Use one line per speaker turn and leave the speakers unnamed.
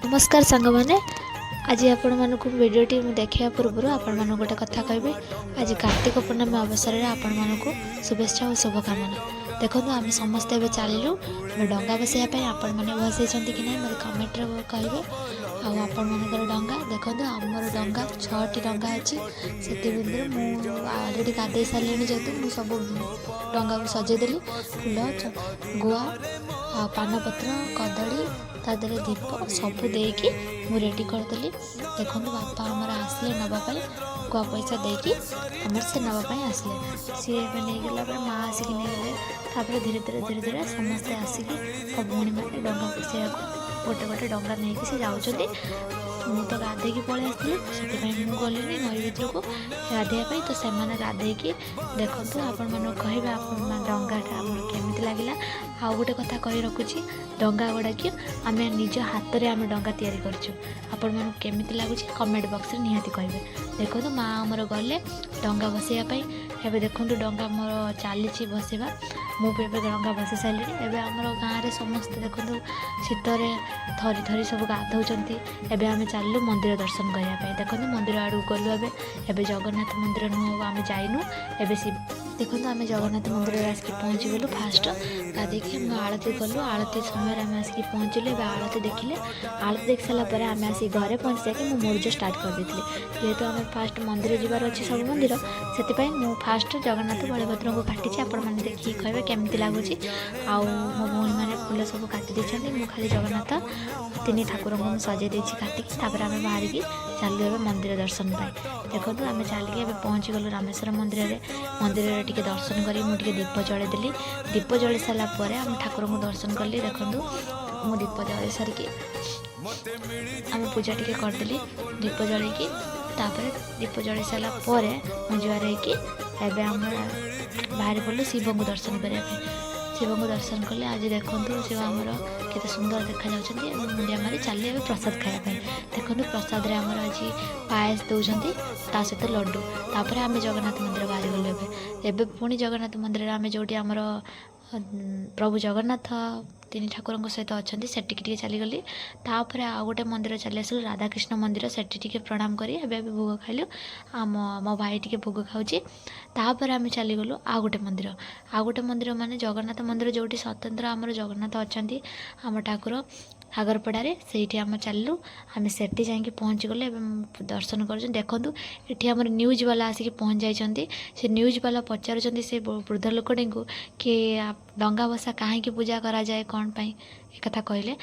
नमस्कार सांग मैंने आज आपण मानक भिडटी देखा पूर्व आपण मान गोटे कथा कहि आज कार्तिक पूर्णिमा अवसर में आपण मानक शुभेच्छा और शुभकामना। देखो आम समस्ते ए चलू डंगा बसैया आपण मैंने बसई कि ना मतलब कमेंट्रे कहे आपण मानकर डंगा देखो आमर डंगा 6टी डंगा अच्छी से मुझे अलरेडी गाधे सारे जेहतु मुझे सब डंगा को सजेदेली फूल गुआ पानपत्र कदली तादे दीप सब देकी मु रेडी करदेली। देखो बापा आमर आसले नापी गुआ पैसा देकी आमर से नापी आसले सी नहीं गला माँ आसिक नहीं धीरे धीरे धीरे समस्ते आसिक भौणी मैंने डंगा बसैया गोटे गोटे डंगा नहीं कि जाऊँगी मु तो गाधे पलि आसती से गली नई भितर को गाधेवाई तो से गाधे देखु आपण मन कहे डंगाटा आम केमी लगे आउ गोटे कथा कही रखुच्छी डंगा गुड़ा कि आम निज हाथ में आम डंगा तैयारी करछुं आपण केमी लगुच कमेंट बॉक्स निहाती कहे। देखो माँ आमर गले डंगा बसैयापाई एवं देखो डंगा मोर चली बसैबा मुझे डंगा बसई सारे एवं आमर गाँव में समस्ते देखो शीतरे थरी थरी सब गाधौंती एवं आम चलू मंदिर दर्शन करने। देखो मंदिर आड़ गलु एवं जगन्नाथ मंदिर नुह आम जाइनु एवं शिव देखो आम जगन्नाथ मंदिर आसिक पहुँची गलु फास्ट गाधेकी आम आलती गलु आलती समय आम आसिक पहुँचलु एवं आलती देखिले आलती देख सारापर आम आसिक घरे पहुँची जाकि मुझे स्टार्ट कर देती जेहेतु आम फास्ट मंदिर जीवार अच्छे सब मंदिर से मुझे फास्ट जगन्नाथ बलभद्र को काटी आपण मैंने देखिए कहे केमती लगुच आउ मो भौणी मैंने फूल सब काटी मुझे खाली जगन्नाथ 3 ठाकुर को सजे काटिकी आम बाहर की चलू ए मंदिर दर्शन पाई। देखो आम चलिए पहुँची गलु रामेश्वर मंदिर मंदिर टिके दर्शन करी मुझे दीप जलैदेली दीप जल सारापर आम ठाकुर को दर्शन कली। देखो मु दीप जल सारिकी आम पूजा टिके करदेली दीप जलैकी दीप जल सारापर मुझे कि एवं आम बाहर पड़ू शिव को दर्शन करने शिव को दर्शन कले। आज देखो शिव आमर केते सुंदर देखा मुंडिया मारी चलिए प्रसाद खायापी। देखो प्रसाद रे आमर आज पायस दौरान ता सहित लड्डू तापर आम जगन्नाथ मंदिर बाहरी गलु एवं पुणी जगन्नाथ मंदिर आम जो आमर प्रभु जगन्नाथ 3 ठाकुर सहित अच्छा से चलीगली तापर आउ गोटे मंदिर चली आसलु राधाकृष्ण मंदिर से प्रणाम करी एवं भोग खाइलु आम मो भाई टी भोग खाऊँगी तापर आम चलीगलु आउ गोटे मंदिर माने जगन्नाथ मंदिर जोटी स्वतंत्र आमर जगन्नाथ अच्छा आम ठाकुर आगरपड़े से आम चलू आम सेठी जाकि पहुँची गले दर्शन कर। देखूँ ये आम न्यूज वाला आसिक पहुँच जाइए से न्यूज वाला पचार से वृद्ध लोकटी को कि डंगा बसा कहीं पूजा करा जाए कौन पाई एक कथा कहले।